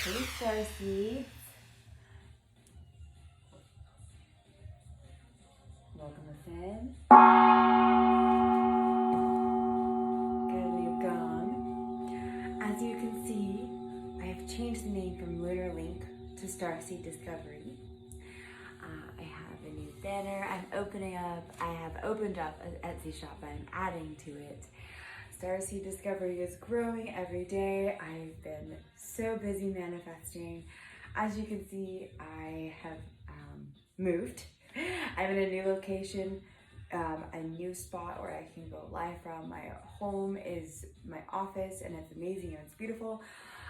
Hey, Starseed. Welcome within. Good, we've gone. As you can see, I have changed the name from Lunar Link to Starseed Discovery. I have a new banner. I have opened up an Etsy shop, but I'm adding to it. Starseed Discovery is growing every day. I've been so busy manifesting. As you can see, I have moved. I'm in a new location, a new spot where I can go live from. My home is my office, and it's amazing and it's beautiful.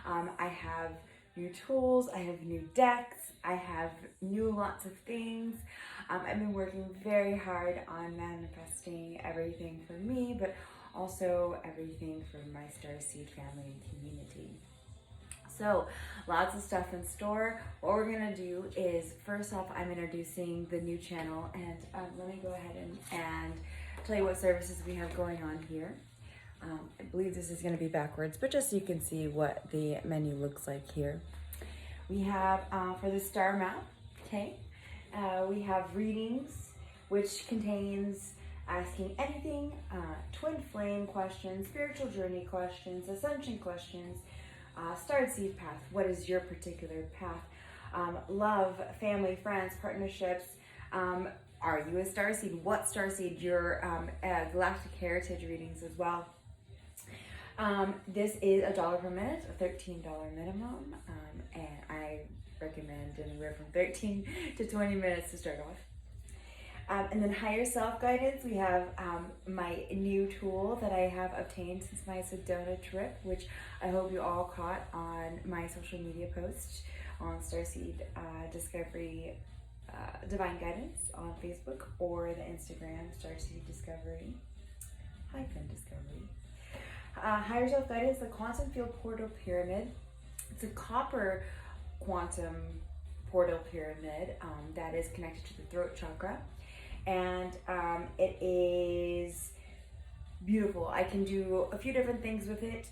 I have new tools, I have new decks, I have new lots of things. I've been working very hard on manifesting everything for me, but also everything for my Starseed family and community. So lots of stuff in store. What we're gonna do is, first off, I'm introducing the new channel, and let me go ahead and tell you what services we have going on here. I believe this is gonna be backwards, but just so you can see what the menu looks like here. We have, for the star map, okay, we have readings, which contains asking anything, twin flame questions, spiritual journey questions, ascension questions, Starseed path, what is your particular path, love, family, friends, partnerships, are you a Starseed, what Starseed, your galactic heritage readings as well. This is $1 per minute, a $13 minimum, and I recommend anywhere from 13 to 20 minutes to start off. And then higher self guidance, we have my new tool that I have obtained since my Sedona trip, which I hope you all caught on my social media post on Starseed Discovery Divine Guidance on Facebook, or the Instagram Starseed Discovery _Discovery. Higher self guidance, the quantum field portal pyramid. It's a copper quantum portal pyramid that is connected to the throat chakra. And it is beautiful. I can do a few different things with it.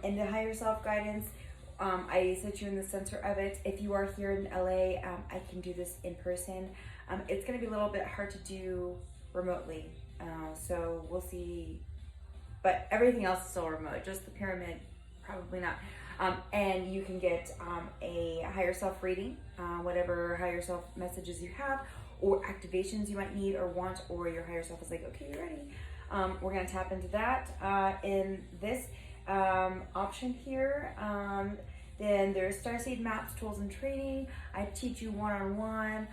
In the higher self guidance, I set you in the center of it. If you are here in LA, I can do this in person. It's going to be a little bit hard to do remotely, so we'll see. But everything else is still remote. Just the pyramid, probably not. And you can get a higher self reading, whatever higher self messages you have, or activations you might need or want, or your higher self is like, okay, you're ready. We're gonna tap into that in this option here. Then there's Starseed maps, tools, and training. I teach you one-on-one,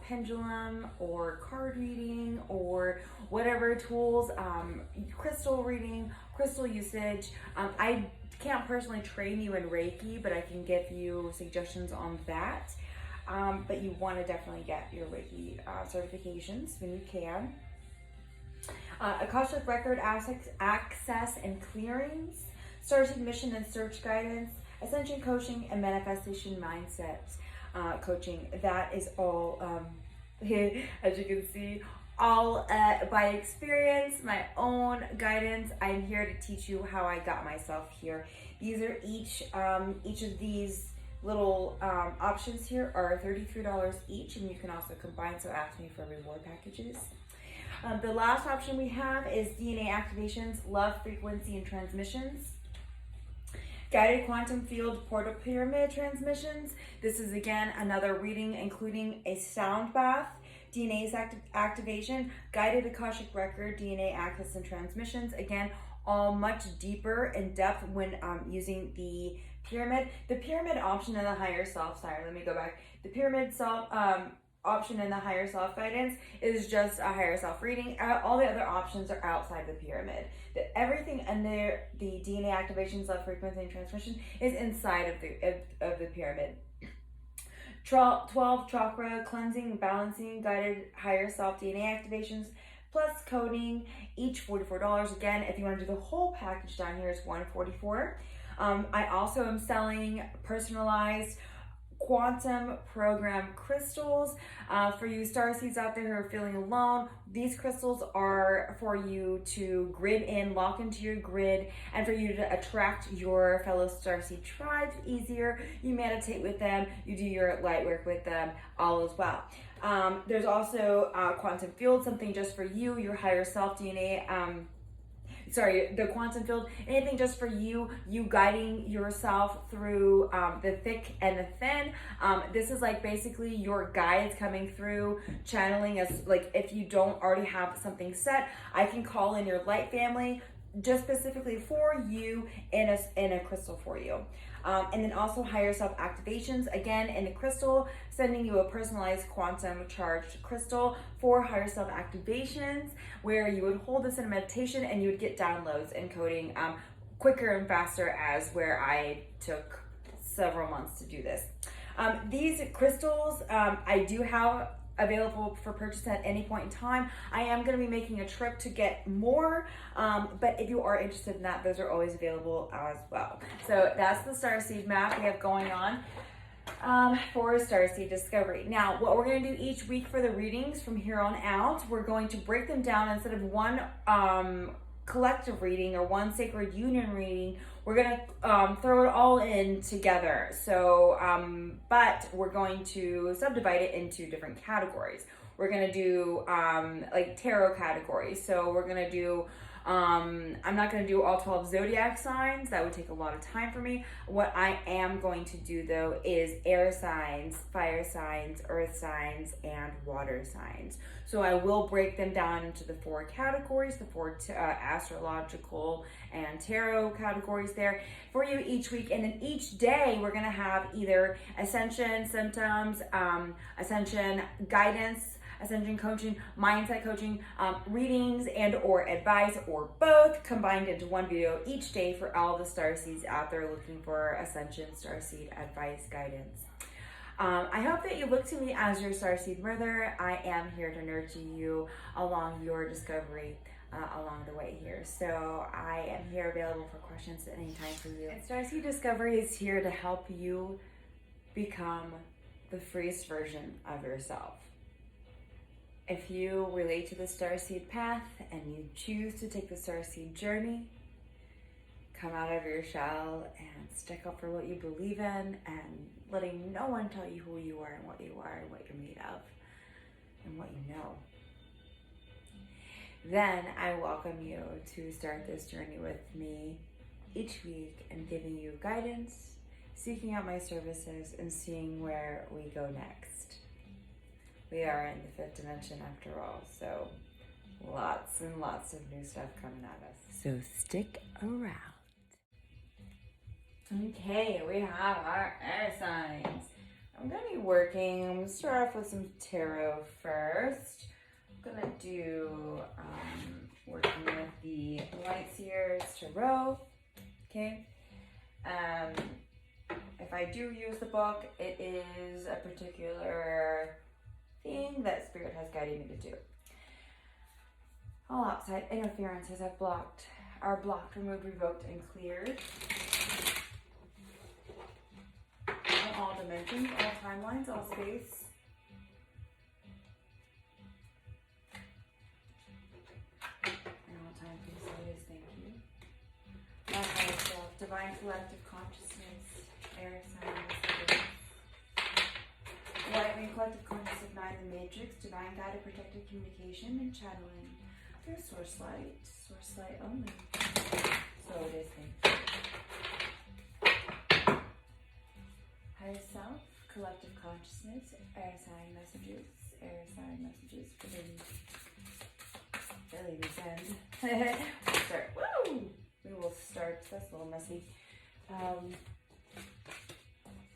pendulum or card reading or whatever tools, crystal reading, crystal usage. I can't personally train you in Reiki, but I can give you suggestions on that. But you want to definitely get your Reiki certifications when you can. Akashic record access and clearings, Starseed mission and search guidance, ascension coaching, and manifestation mindset coaching. That is all, as you can see, all by experience, my own guidance. I'm here to teach you how I got myself here. These are each of these little options here are $33 each, and you can also combine, so ask me for reward packages. The last option we have is DNA activations, love, frequency, and transmissions. Guided quantum field portal pyramid transmissions. This is again another reading including a sound bath, DNA activation, guided Akashic record, DNA access and transmissions. Again, all much deeper in depth when using the pyramid. The pyramid option in the higher self, let me go back. The pyramid self option in the higher self guidance is just a higher self reading. All the other options are outside the pyramid. Everything under the DNA activations, love, frequency, and transmission is inside of the pyramid. 12 chakra cleansing, balancing, guided higher self DNA activations, plus coding, each $44. Again, if you want to do the whole package down here is $144. I also am selling personalized quantum program crystals. For you starseeds out there who are feeling alone, these crystals are for you to grid in, lock into your grid, and for you to attract your fellow starseed tribes easier. You meditate with them, you do your light work with them, all as well. There's also quantum field, something just for you, your higher self DNA. The quantum field, anything just for you, you guiding yourself through the thick and the thin. This is like basically your guides coming through, channeling us. Like if you don't already have something set, I can call in your light family just specifically for you in a crystal for you. And then also higher self activations, again in a crystal, sending you a personalized quantum charged crystal for higher self activations, where you would hold this in a meditation and you would get downloads and coding quicker and faster, as where I took several months to do this. These crystals I do have available for purchase at any point in time. I am going to be making a trip to get more, but if you are interested in that, those are always available as well. So that's the Starseed map we have going on for Starseed Discovery. Now, what we're going to do each week for the readings from here on out, we're going to break them down instead of one collective reading or one sacred union reading. We're going to throw it all in together. So, but we're going to subdivide it into different categories. We're going to do like tarot categories. So we're going to do, I'm not going to do all 12 zodiac signs. That would take a lot of time for me. What I am going to do though is air signs, fire signs, earth signs, and water signs. So I will break them down into the 4 categories, the 4 astrological and tarot categories there for you each week. And then each day we're going to have either ascension symptoms, ascension guidance, ascension coaching, mindset coaching, readings and or advice, or both combined into one video each day for all the starseeds out there looking for ascension starseed advice guidance. I hope that you look to me as your starseed mother. I am here to nurture you along your discovery along the way here. So I am here available for questions at any time for you. And Starseed Discovery is here to help you become the freest version of yourself. If you relate to the Starseed path and you choose to take the Starseed journey, come out of your shell and stick up for what you believe in, and letting no one tell you who you are and what you're made of, and what you know. Then I welcome you to start this journey with me each week and giving you guidance, seeking out my services, and seeing where we go next. We are in the 5th dimension after all, so lots and lots of new stuff coming at us. So stick around. Okay, we have our air signs. I'm going to be working, I'm going to start off with some tarot first. I'm going to do working with the Light Seers Tarot. Okay. If I do use the book, it is a particular thing that Spirit has guided me to do. All outside interferences are blocked, removed, revoked, and cleared. On all dimensions, all timelines, all space. And all time pieces, thank you. My higher self, divine collective consciousness, air signs, light and collective consciousness of 9, the matrix, divine guided protected communication and channeling through source light only. So it is, thank you. Higher self, collective consciousness, air sign messages for the ladies end. Start. Woo! We will start. That's a little messy.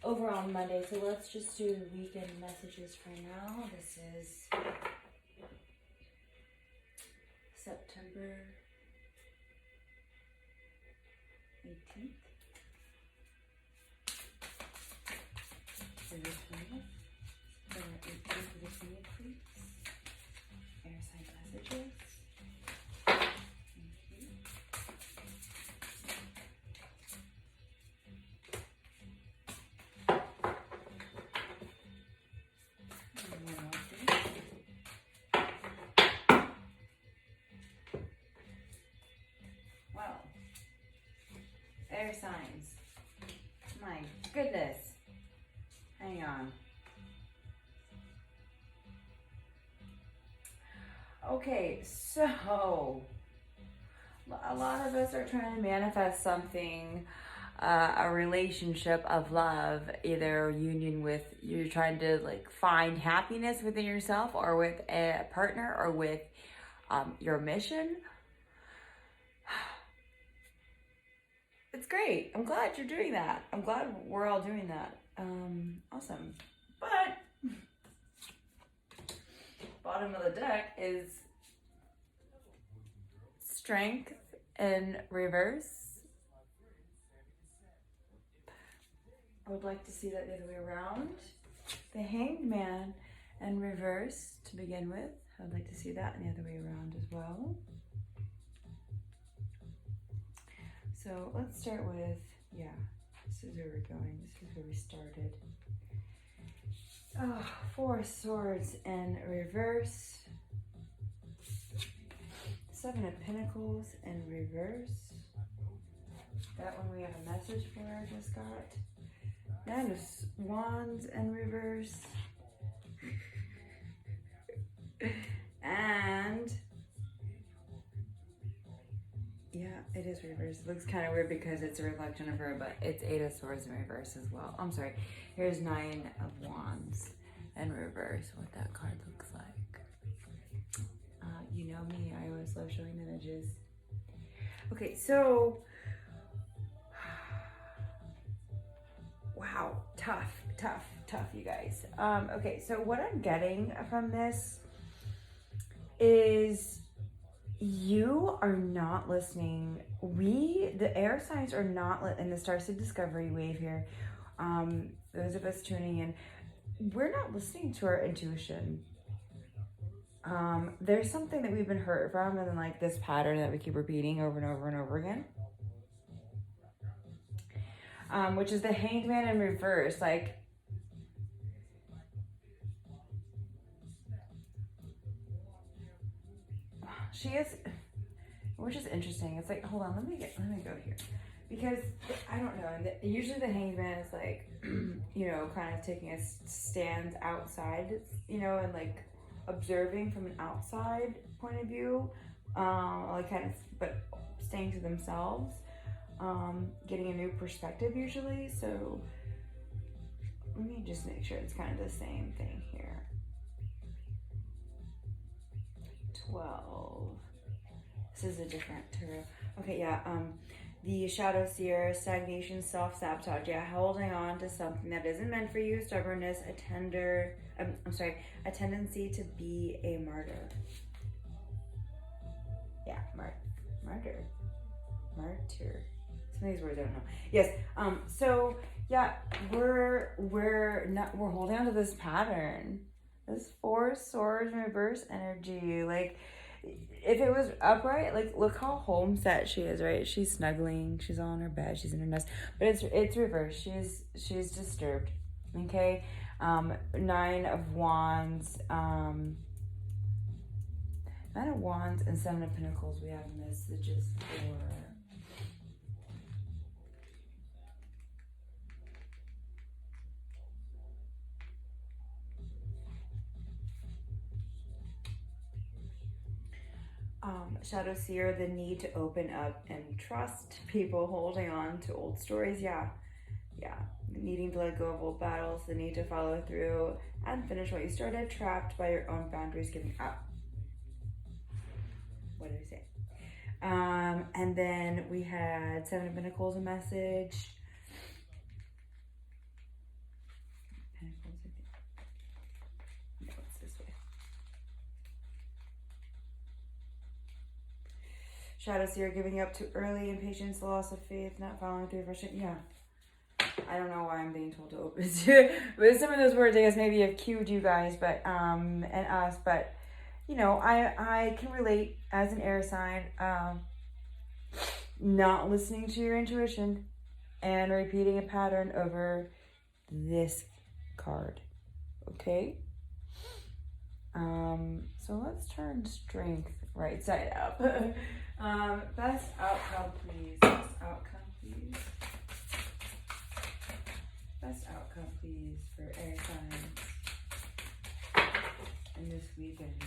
Over on Monday, so let's just do the weekend messages for now. This is September 18th. And the 20th. Then the 18th of the 20th, please. Air sign messages. air signs. My goodness. Hang on. Okay, so a lot of us are trying to manifest something, a relationship of love, either union with, you're trying to like find happiness within yourself or with a partner or with your mission. It's great. I'm glad you're doing that. I'm glad we're all doing that. Awesome. But bottom of the deck is strength in reverse. I would like to see that the other way around. The Hanged Man in reverse to begin with. I would like to see that in the other way around as well. So let's start with, this is where we're going. This is where we started. Oh, 4 swords in reverse. 7 of Pentacles in reverse. That one we have a message for, I just got. 9 of Wands in reverse. And yeah, it is reversed. It looks kind of weird because it's a reflection of her, but it's 8 of Swords in reverse as well. I'm sorry. Here's 9 of Wands in reverse, what that card looks like. You know me, I always love showing images. Okay, so, wow, tough, you guys. Okay, so what I'm getting from this is you are not listening. The air signs are not in the Starseed Discovery wave here. Those of us tuning in, we're not listening to our intuition. There's something that we've been hurt from, and then like this pattern that we keep repeating over and over and over again. Which is the Hanged Man in reverse. Like, she is, which is interesting. It's like, hold on, let me go here. Because, I don't know, usually the Hanged Man is like, you know, kind of taking a stand outside, you know, and like observing from an outside point of view, like kind of, but staying to themselves, getting a new perspective usually. So let me just make sure it's kind of the same thing here. 12. This is a different tarot. Okay, yeah. The Shadow Seer, stagnation, self-sabotage. Yeah, holding on to something that isn't meant for you. Stubbornness, a tendency to be a martyr. Yeah, martyr. Some of these words I don't know. Yes. So yeah, we're holding on to this pattern. This 4 swords in reverse energy. Like, if it was upright, like, look how homesick she is, right? She's snuggling, she's all in her bed, she's in her nest, but it's reversed. She's disturbed. Okay. 9 of Wands, 9 of Wands and 7 of Pentacles. We have messages for Shadow Seer, the need to open up and trust people, holding on to old stories. Yeah. Needing to let go of old battles, the need to follow through and finish what you started, trapped by your own boundaries, giving up. What did I say? And then we had 7 of Pentacles, a message. Pentacles, I think. No, it's this way. Shadow Seer, giving up too early, impatience, loss of faith, not following through, frustrated. Yeah. I don't know why I'm being told to open it. But some of those words, I guess, maybe have cued you guys, but, and us, but, you know, I can relate as an air sign, not listening to your intuition and repeating a pattern over this card. Okay? So let's turn strength right side up. Best outcome, please. Best outcome. please. Best outcome, please, for air signs in this weekend.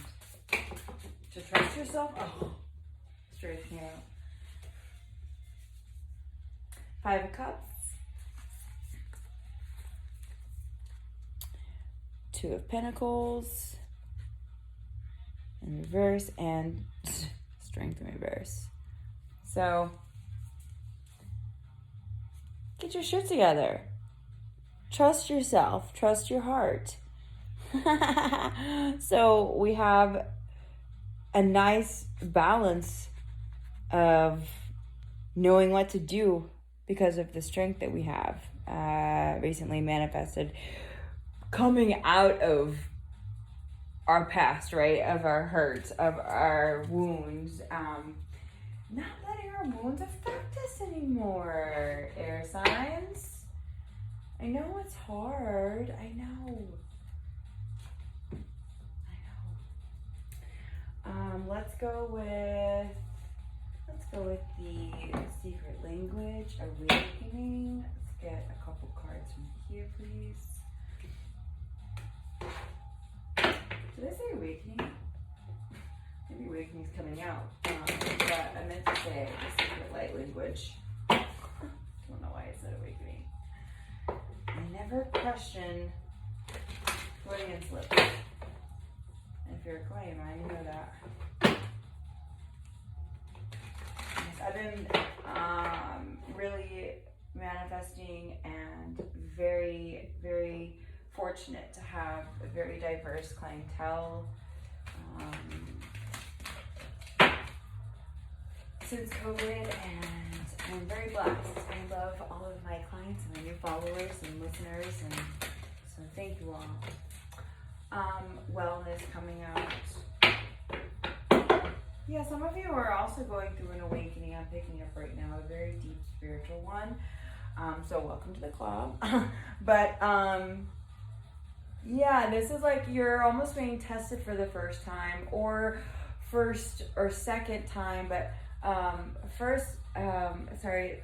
To trust yourself. Oh, stretching out. 5 of Cups. 2 of Pentacles in reverse, and Strength in reverse. So, get your shit together. Trust yourself. Trust your heart. So we have a nice balance of knowing what to do because of the strength that we have recently manifested, coming out of our past, right? Of our hurts, of our wounds, not letting our wounds affect us anymore, air signs. I know it's hard. I know. Let's go with the secret language, awakening. Let's get a couple cards from here, please. Did I say awakening? Maybe awakening's coming out. But I meant to say the secret light language. I don't know why I said awakening. I never question Freudian slips. If you're a Aquarian, you know that. Yes, I've been really manifesting and very, very fortunate to have a very diverse clientele. Since COVID, and I'm very blessed. I love all of my clients and my new followers and listeners, and so thank you all. Wellness coming out. Yeah, some of you are also going through an awakening. I'm picking up right now, a very deep spiritual one. So welcome to the club. But yeah, this is like you're almost being tested for the first time, or first or second time, but sorry,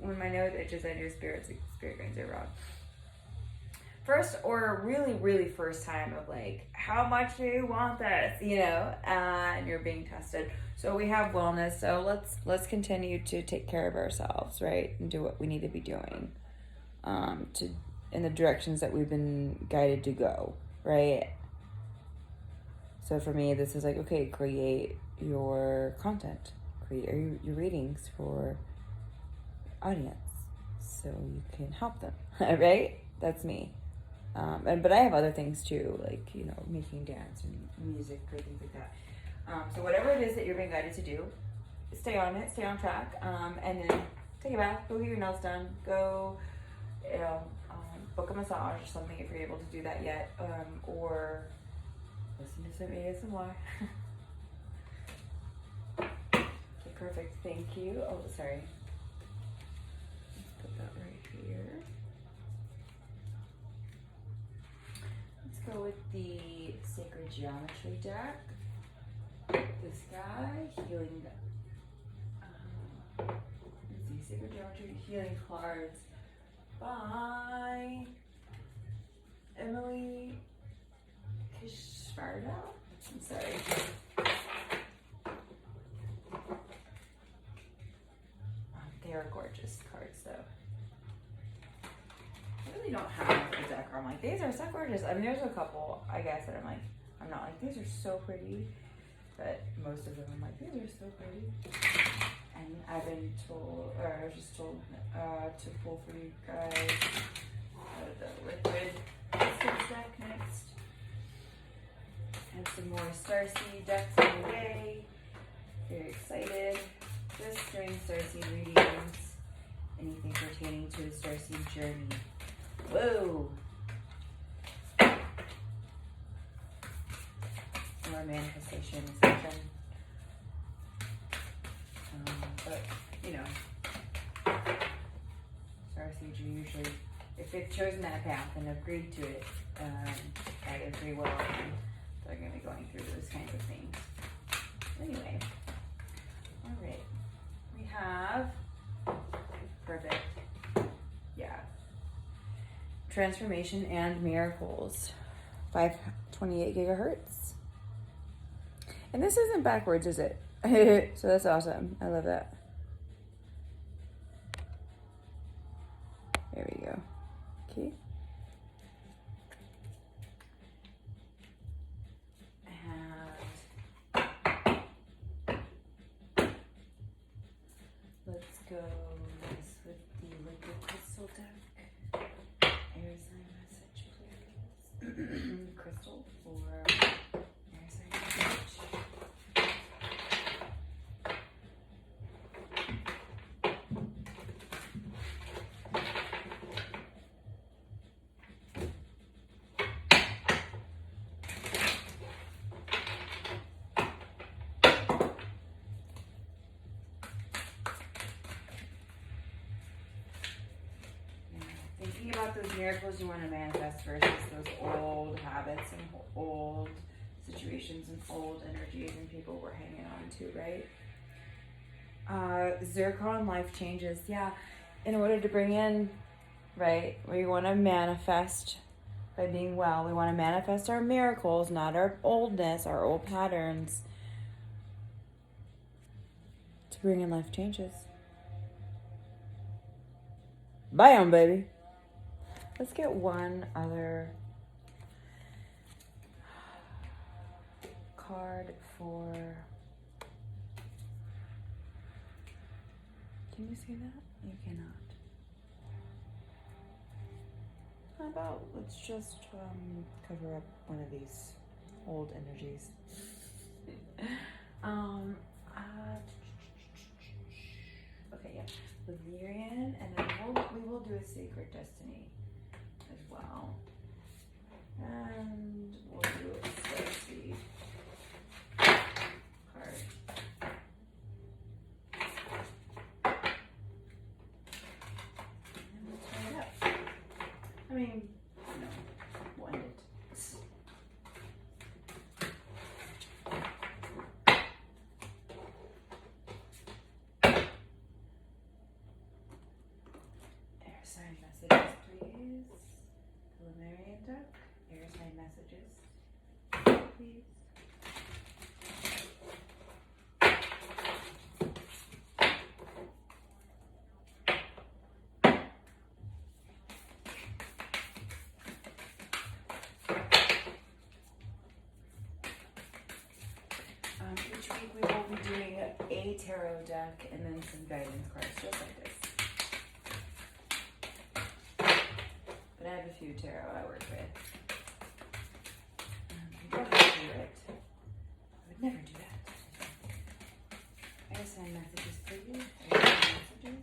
when my nose itches, I do spirit grains are wrong. First or really, really first time of like, how much do you want this, and you're being tested. So we have wellness. So let's continue to take care of ourselves, right? And do what we need to be doing in the directions that we've been guided to go, right? So for me, this is like, okay, create your content, create your readings for audience so you can help them, right? That's me. But I have other things too, like, making dance and music or things like that. So whatever it is that you're being guided to do, stay on it, stay on track, and then take a bath, go get your nails done, go, book a massage or something if you're able to do that yet, or listen to some ASMR. Okay, perfect, thank you. Oh, sorry. Let's put that right here. Go with the Sacred Geometry deck. This guy, healing. Let's see, Sacred Geometry healing cards by Emily Kishvarda. I'm sorry. They are gorgeous cards, though. I really don't have a deck where I'm like, these are so gorgeous. I mean, there's a couple, I guess, that I'm not like, these are so pretty. But most of them I'm like, these are so pretty. And I've been told, or I was just told to pull for you guys the liquid essence deck next. And some more Starseed decks on the way. Very excited. Just doing Starseed readings. Anything pertaining to the Starseed journey. Whoa! More manifestation session. But, Starseed, you usually, if they've chosen that path and agreed to it, I agree well, and they're going to be going through those kinds of things. Anyway, all right. We have Perfect. Yeah. Transformation and miracles. 528 gigahertz. And this isn't backwards, is it? So that's awesome. I love that. There we go. Okay. And let's go with the liquid crystal deck. Air sign message, please. Crystal for air sign message. Thinking about those miracles you want to manifest versus those old habits and old situations and old energies and people we're hanging on to, right? Zircon life changes. Yeah, in order to bring in, right, we want to manifest by being well. We want to manifest our miracles, not our oldness, our old patterns, to bring in life changes. Bam, baby. Let's get one other card for... Can you see that? You cannot. How about let's just cover up one of these old energies. Okay, yeah. Valerian, and then we will do a sacred destiny as well. And we'll do a Starseed card. And let's try it up. I mean, no, we'll end it. Air sign messages, please. Preliminary deck. Air sign messages, please. Each week we will be doing a tarot deck and then some guidance cards, just like this. But I have a few tarot I work with. People have to do it. I would never do that. Air sign messages, please. Air sign messages.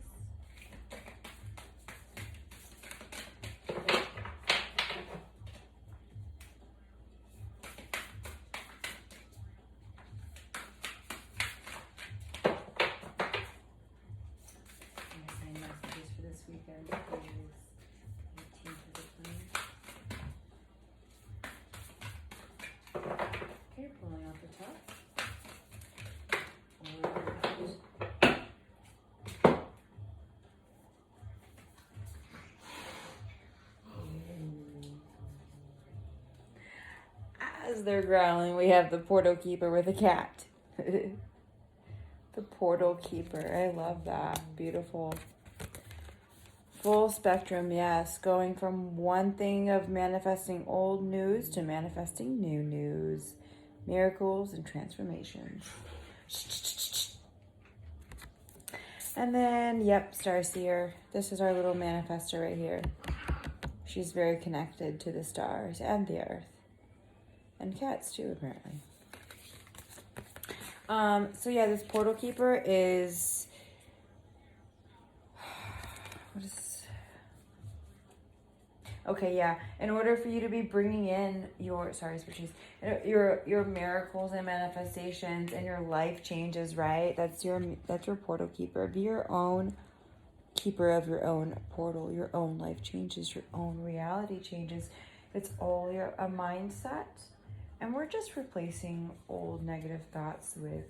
Messages for this weekend, please. 18th to the 20th. Okay, pulling out the top. As they're growling, we have the portal keeper with a cat. The portal keeper. I love that. Beautiful. Full spectrum, yes. Going from one thing of manifesting old news to manifesting new news. Miracles and transformations. And then, yep, Starseer. This is our little manifester right here. She's very connected to the stars and the earth. And cats too, apparently. So yeah, this portal keeper is... What is... Okay, yeah. In order for you to be bringing in your... Sorry, switches. Your miracles and manifestations and your life changes, right? That's your portal keeper. Be your own keeper of your own portal. Your own life changes. Your own reality changes. It's all a mindset. And we're just replacing old negative thoughts with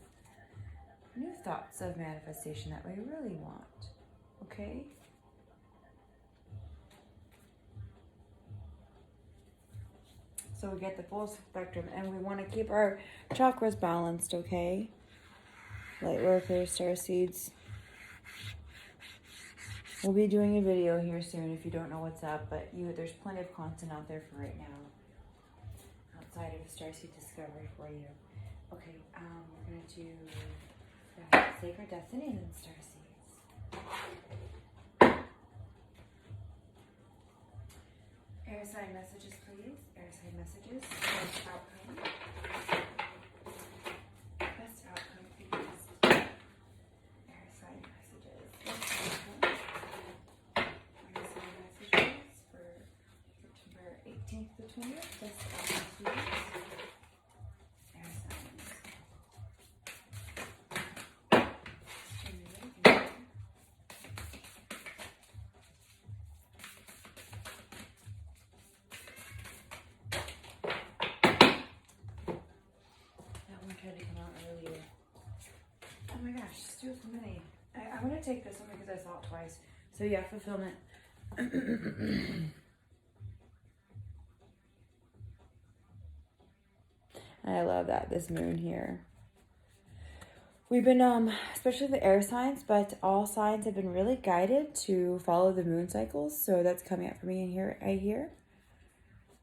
new thoughts of manifestation that we really want. Okay? so we get the full spectrum, and we want to keep our chakras balanced, okay? Light workers, star seeds. We'll be doing a video here soon if you don't know what's up, but there's plenty of content out there for right now, outside of Starseed Discovery for you. Okay, we're going to do Sacred Destiny and then Starseeds. Air sign messages, please. Air sign messages. Best outcome. Best outcome, please. Air sign messages. Best outcome. Air sign messages for September 18th to 20th. Best outcome, please. Air signs. Tried to come out earlier. Oh my gosh, it's too many. I want to take this one because I saw it twice. So yeah, fulfillment. I love that, this moon here. We've been, especially the air signs, but all signs have been really guided to follow the moon cycles. So that's coming up for me in here, right here.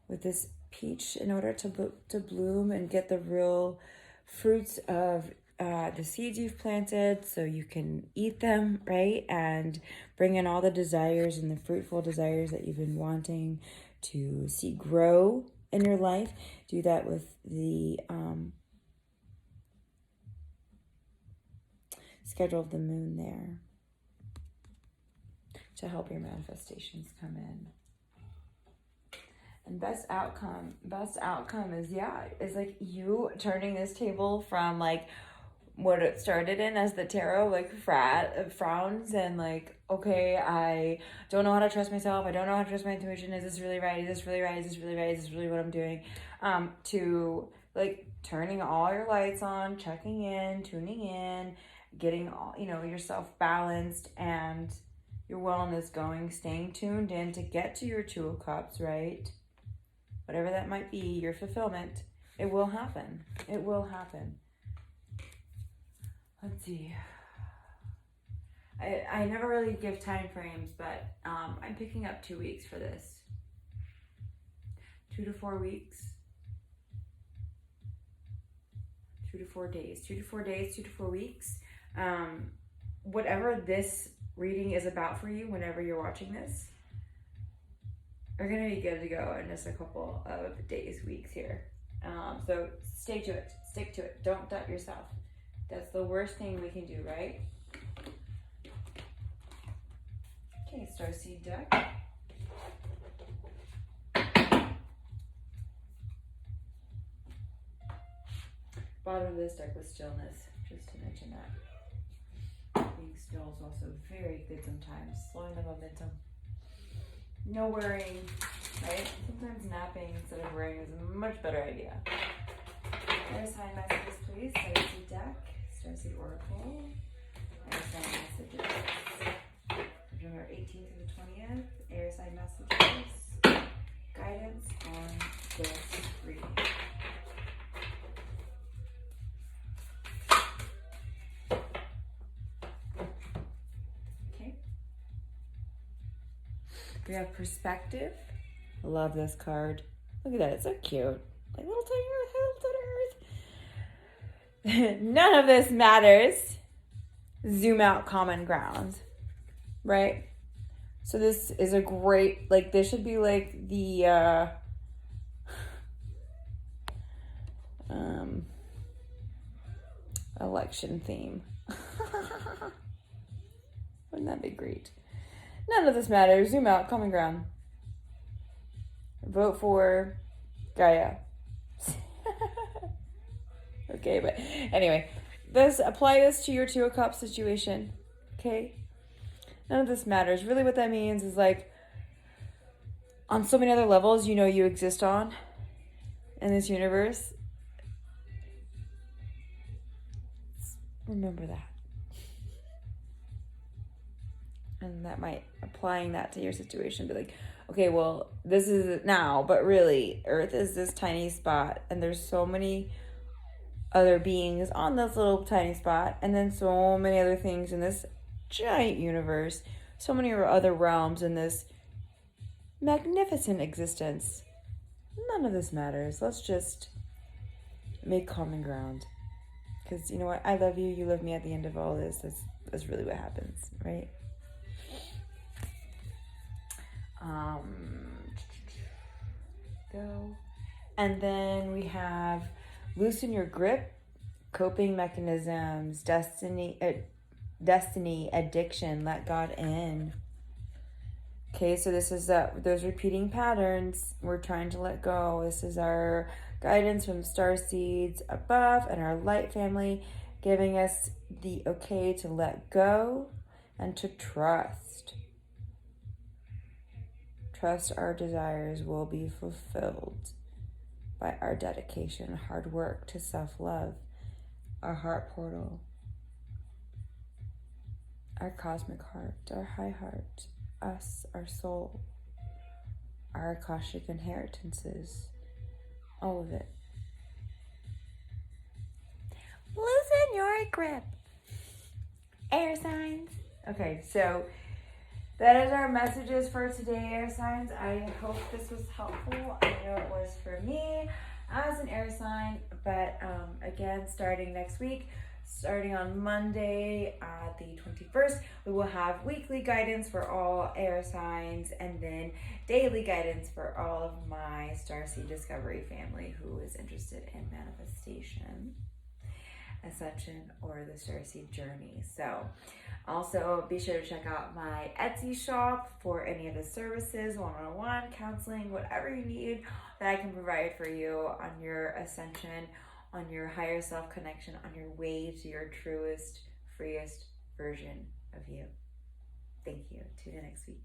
With this peach, in order to bloom and get the real fruits of the seeds you've planted, so you can eat them, right? And bring in all the desires and the fruitful desires that you've been wanting to see grow in your life. Do that with the schedule of the moon there to help your manifestations come in. And best outcome is, is like you turning this table from like what it started in as the tarot, like frowns and like, okay, I don't know how to trust myself. I don't know how to trust my intuition. Is this really right? Is this really right? Is this really right? Is this really what I'm doing? To like turning all your lights on, checking in, tuning in, getting all, yourself balanced and your wellness going, staying tuned in to get to your Two of Cups, right? Whatever that might be, your fulfillment, it will happen. It will happen. Let's see. I never really give time frames, but I'm picking up 2 weeks for this. 2 to 4 weeks. 2 to 4 days. 2 to 4 days, 2 to 4 weeks. Whatever this reading is about for you, whenever you're watching this, are going to be good to go in just a couple of days, weeks here. So stay to it. Stick to it. Don't doubt yourself. That's the worst thing we can do, right? Okay, Starseed deck. Bottom of this deck was stillness, just to mention that. Being still is also very good sometimes. Slowing the momentum. No worrying, right? Sometimes napping instead of worrying is a much better idea. Air sign messages, please. Starseed deck, Starseed oracle. Air sign messages. September 18th to the 20th. Air sign messages. Guidance on this reading. We have perspective. I love this card. Look at that, it's so cute. Like little tiny earth. None of this matters. Zoom out, common ground. Right? So this is a great, like this should be like the election theme. Wouldn't that be great? None of this matters. Zoom out. Common ground. Vote for Gaia. Okay, but anyway, apply this to your Two of Cups situation. Okay? None of this matters. Really what that means is like on so many other levels you exist on in this universe. Remember that. And that might, applying that to your situation, be like, okay, well, this is it now, but really, Earth is this tiny spot, and there's so many other beings on this little tiny spot, and then so many other things in this giant universe, so many other realms in this magnificent existence. None of this matters. Let's just make common ground. Because you know what? I love you, you love me at the end of all this. That's really what happens, right? Go. And then we have loosen your grip, coping mechanisms, destiny, addiction, let God in. Okay, so this is those repeating patterns we're trying to let go. This is our guidance from Starseeds above and our light family, giving us the okay to let go and to trust. Trust our desires will be fulfilled by our dedication, hard work to self-love, our heart portal, our cosmic heart, our high heart, us, our soul, our Akashic inheritances, all of it. Loosen your grip. Air signs. Okay, so that is our messages for today, air signs. I hope this was helpful. I know it was for me as an air sign, but again, starting next week, starting on Monday, the 21st, we will have weekly guidance for all air signs and then daily guidance for all of my Starseed Discovery family who is interested in manifestation, ascension, or the Starseed journey. So also be sure to check out my Etsy shop for any of the services, one-on-one counseling, whatever you need that I can provide for you on your ascension, on your higher self connection, on your way to your truest, freest version of you. Thank you. Tune in next week.